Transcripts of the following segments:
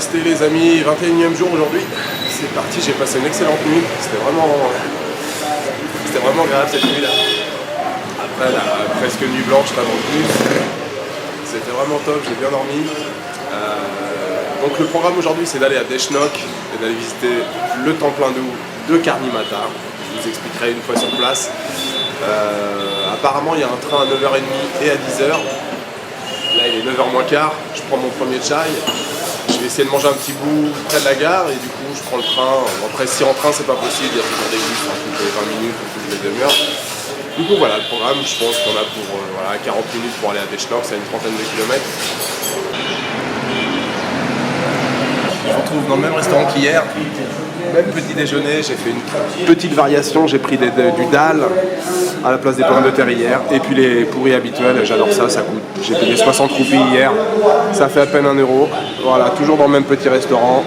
Namasté les amis, 21e jour aujourd'hui. C'est parti, j'ai passé une excellente nuit. C'était vraiment agréable cette nuit là. Après la presque nuit blanche là dans le bus. C'était vraiment top, j'ai bien dormi. Donc le programme aujourd'hui c'est d'aller à Deshnok et d'aller visiter le temple hindou de Karnimata. Je vous expliquerai une fois sur place. Apparemment il y a un train à 9h30 et à 10h. Là il est 9h moins quart, je prends mon premier chai. Je vais essayer de manger un petit bout près de la gare et du coup je prends le train. Après si en train c'est pas possible, il y a toujours des bus toutes les 20 minutes ou toutes les demi-heures. Du coup voilà le programme, je pense qu'on a pour 40 minutes pour aller à Deshnok, c'est à une trentaine de kilomètres. Je me retrouve dans le même restaurant qu'hier, même petit déjeuner, j'ai fait une petite variation, j'ai pris du dal à la place des pommes de terre hier, et puis les pourris habituels, j'adore ça, ça coûte, j'ai payé 60 roupies hier, ça fait à peine 1 euro, voilà, toujours dans le même petit restaurant.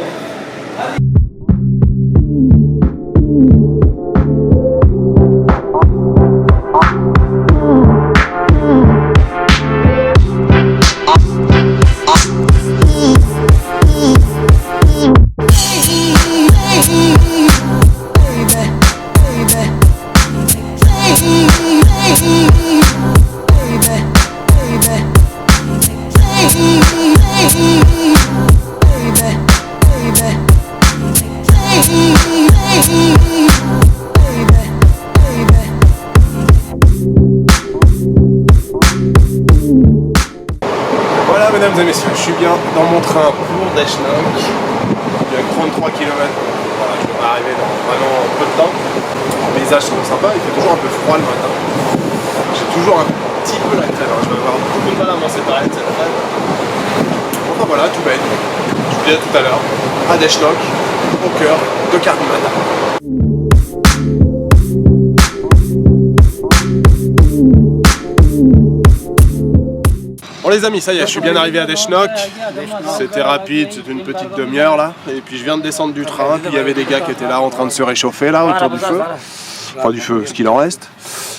Voilà mesdames et messieurs, je suis bien dans mon train pour Deshnok. Il y a 33 km, voilà, je vais arriver dans vraiment peu de temps. Les paysages sont sympas, il fait toujours un peu froid le matin. J'ai toujours un petit peu la crève, je vais avoir beaucoup de mal à m'en séparer de cette crève. Enfin voilà, tout bête. Je vous disais tout à l'heure, à Deshnok, au cœur de Karnimata. Bon les amis, ça y est, je suis bien arrivé à Deshnok. C'était rapide, c'était une petite demi-heure là. Et puis je viens de descendre du train, puis il y avait des gars qui étaient là en train de se réchauffer là autour du feu. Enfin du feu, ce qu'il en reste.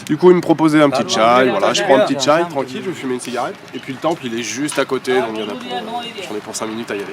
Du coup ils me proposaient un petit chai, voilà, je prends un petit chai, tranquille, je vais fumer une cigarette. Et puis le temple il est juste à côté, donc il y en a pour, j'en ai pour 5 minutes à y aller.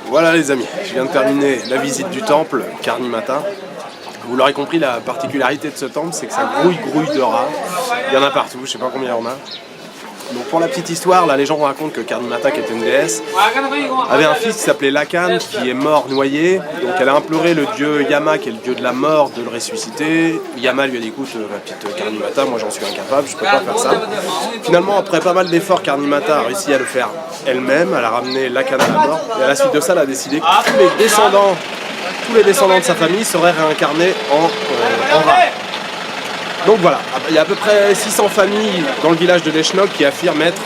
Voilà les amis, je viens de terminer la visite du temple Karnimata. Vous l'aurez compris, la particularité de ce temple, c'est que ça grouille de rats. Il y en a partout, je sais pas combien il y en a. Donc pour la petite histoire, la légende raconte que Karnimata, qui était une déesse, avait un fils qui s'appelait Lakan, qui est mort noyé. Donc elle a imploré le dieu Yama, qui est le dieu de la mort, de le ressusciter. Yama lui a dit écoute, ma petite Karnimata, moi j'en suis incapable, je peux pas faire ça. Finalement, après pas mal d'efforts, Karnimata a réussi à le faire elle-même. Elle a ramené Lakan à la mort. Et à la suite de ça, elle a décidé que tous les descendants de sa famille seraient réincarnés en rats. Donc voilà, il y a à peu près 600 familles dans le village de Deshnok qui affirment être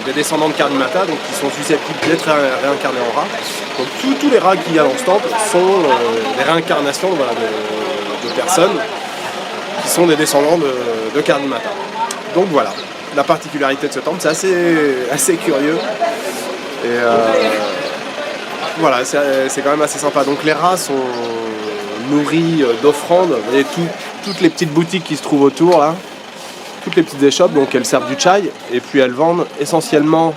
des descendants de Karnimata, donc qui sont susceptibles d'être réincarnés en rats. Donc tous les rats qu'il y a dans ce temple sont des réincarnations voilà, de personnes qui sont des descendants de Karnimata. Donc voilà, la particularité de ce temple, c'est assez curieux. Et voilà, c'est quand même assez sympa. Donc les rats sont nourris d'offrandes. Vous voyez toutes les petites boutiques qui se trouvent autour là, toutes les petites échoppes, donc elles servent du chai et puis elles vendent essentiellement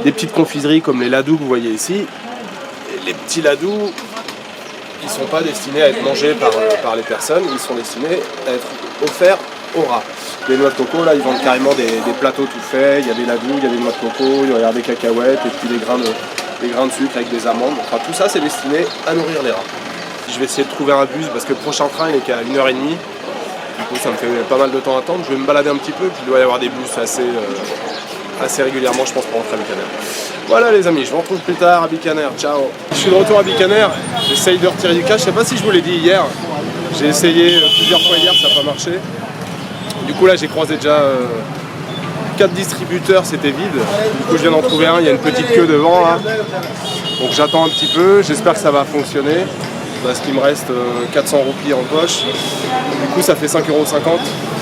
des petites confiseries comme les ladous que vous voyez ici. Et les petits ladous, ils ne sont pas destinés à être mangés par les personnes, ils sont destinés à être offerts aux rats. Les noix de coco, là, ils vendent carrément des plateaux tout faits. Il y a des ladous, il y a des noix de coco, il y a des cacahuètes et puis des grains de sucre avec des amandes. Enfin, tout ça, c'est destiné à nourrir les rats. Je vais essayer de trouver un bus parce que le prochain train, il est qu'à 1h30. Du coup, ça me fait pas mal de temps à attendre. Je vais me balader un petit peu, puis il doit y avoir des bus assez régulièrement, je pense, pour rentrer à Bikaner. Voilà les amis, je vous retrouve plus tard à Bikaner. Ciao. Je suis de retour à Bikaner. J'essaye de retirer du cash. Je sais pas si je vous l'ai dit hier. J'ai essayé plusieurs fois hier, ça n'a pas marché. Du coup là j'ai croisé déjà 4 distributeurs, c'était vide. Du coup je viens d'en trouver un, il y a une petite queue devant là. Donc j'attends un petit peu, j'espère que ça va fonctionner. Parce qu'il me reste 400 roupies en poche. Du coup ça fait 5,50 €.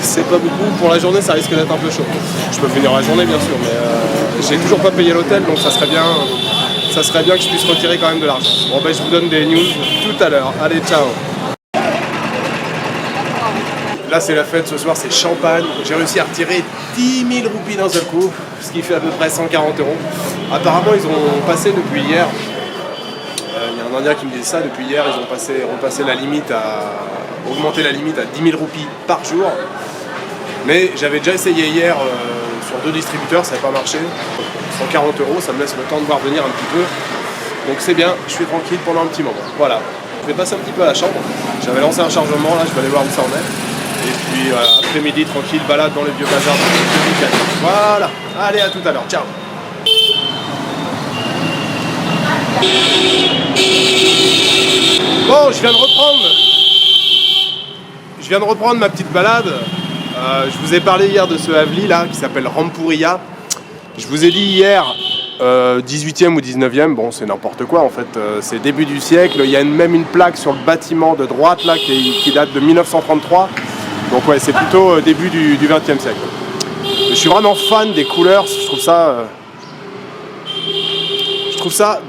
C'est pas beaucoup, pour la journée ça risque d'être un peu chaud. Je peux finir la journée bien sûr, mais j'ai toujours pas payé l'hôtel, donc ça serait bien que je puisse retirer quand même de l'argent. Bon ben je vous donne des news tout à l'heure. Allez, ciao. Là c'est la fête, ce soir c'est champagne. J'ai réussi à retirer 10 000 roupies d'un seul coup, ce qui fait à peu près 140 €. Apparemment ils ont passé depuis hier, il y a un Indien qui me disait ça, depuis hier ils ont repassé la limite augmenté la limite à 10 000 roupies par jour. Mais j'avais déjà essayé hier sur 2 distributeurs, ça n'avait pas marché. 140 €, ça me laisse le temps de voir venir un petit peu. Donc c'est bien, je suis tranquille pendant un petit moment. Voilà. Je vais passer un petit peu à la chambre. J'avais lancé un chargement, là je vais aller voir où ça en est. Et puis après-midi, tranquille, balade dans les vieux bazars de Bikaner. Voilà, allez à tout à l'heure, ciao. Bon, je viens de reprendre ma petite balade. Je vous ai parlé hier de ce Havli là, qui s'appelle Rampuriya. Je vous ai dit hier 18e ou 19e, bon c'est n'importe quoi en fait, c'est début du siècle. Il y a même une plaque sur le bâtiment de droite là qui date de 1933. Donc ouais, c'est plutôt début du XXe siècle. Je suis vraiment fan des couleurs, je trouve ça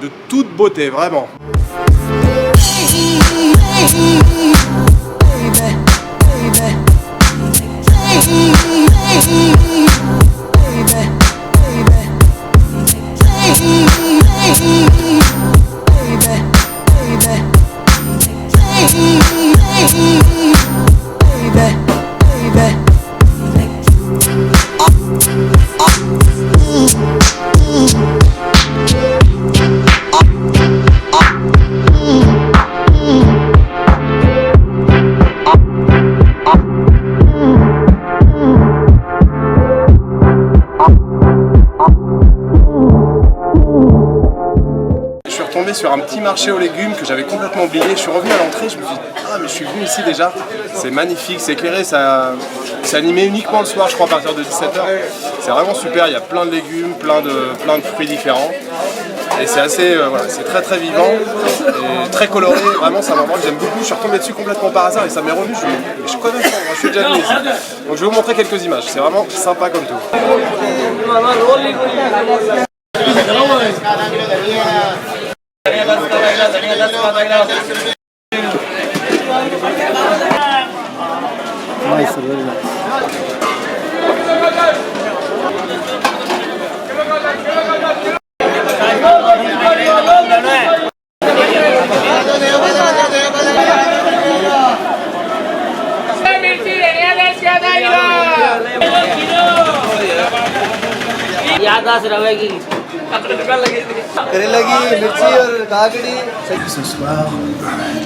de toute beauté, vraiment. Sur un petit marché aux légumes que j'avais complètement oublié. Je suis revenu à l'entrée, je me suis dit ah mais je suis venu ici déjà, c'est magnifique, c'est éclairé, c'est animé uniquement le soir je crois à partir de 17h. C'est vraiment super, il y a plein de légumes, plein de fruits différents. Et c'est assez, voilà, c'est très très vivant et très coloré, vraiment c'est un endroit que j'aime beaucoup. Je suis retombé dessus complètement par hasard et ça m'est revenu, je connais ça, je suis déjà venu ici. Donc je vais vous montrer quelques images, c'est vraiment sympa comme tout. Ce soir,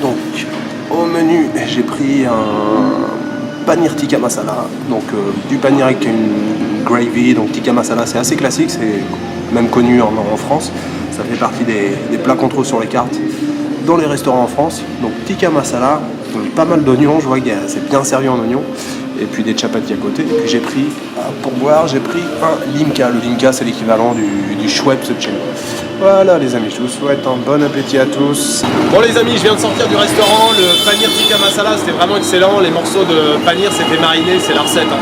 donc au menu, j'ai pris un paneer tikka masala, donc du paneer avec une gravy, donc tikka masala, c'est assez classique, c'est même connu en France, ça fait partie des plats qu'on trouve sur les cartes dans les restaurants en France. Donc tikka masala, pas mal d'oignons, je vois que c'est bien servi en oignons. Et puis des chapatis à côté. Et puis j'ai pris, pour boire, j'ai pris un limca. Le limca, c'est l'équivalent du Schweppes de chez nous. Voilà les amis, je vous souhaite un bon appétit à tous. Bon les amis, je viens de sortir du restaurant. Le paneer tikka masala, c'était vraiment excellent. Les morceaux de paneer, c'était mariné, c'est la recette. Hein.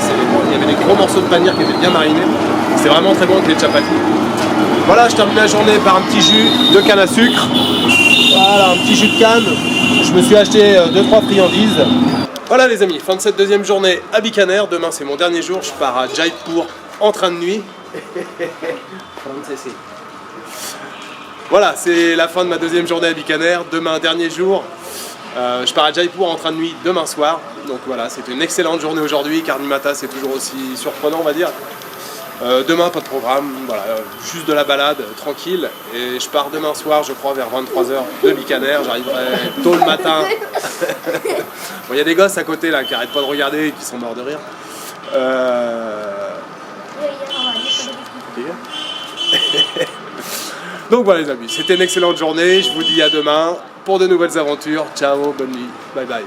Il y avait des gros morceaux de paneer qui étaient bien marinés. C'était vraiment très bon avec les chapatis. Voilà, je termine la journée par un petit jus de canne à sucre. Voilà, un petit jus de canne. Je me suis acheté 2-3 friandises. Voilà les amis, fin de cette deuxième journée à Bikaner. Demain c'est mon dernier jour, je pars à Jaipur en train de nuit. Voilà, c'est la fin de ma deuxième journée à Bikaner. Demain, dernier jour. Je pars à Jaipur en train de nuit demain soir. Donc voilà, c'était une excellente journée aujourd'hui. Karni Mata, c'est toujours aussi surprenant, on va dire. Demain, pas de programme, voilà, juste de la balade, tranquille. Et je pars demain soir, je crois, vers 23h de Bikaner. J'arriverai tôt le matin. Bon, il y a des gosses à côté là qui arrêtent pas de regarder et qui sont morts de rire. Donc voilà les amis, c'était une excellente journée. Je vous dis à demain pour de nouvelles aventures. Ciao, bonne nuit, bye bye.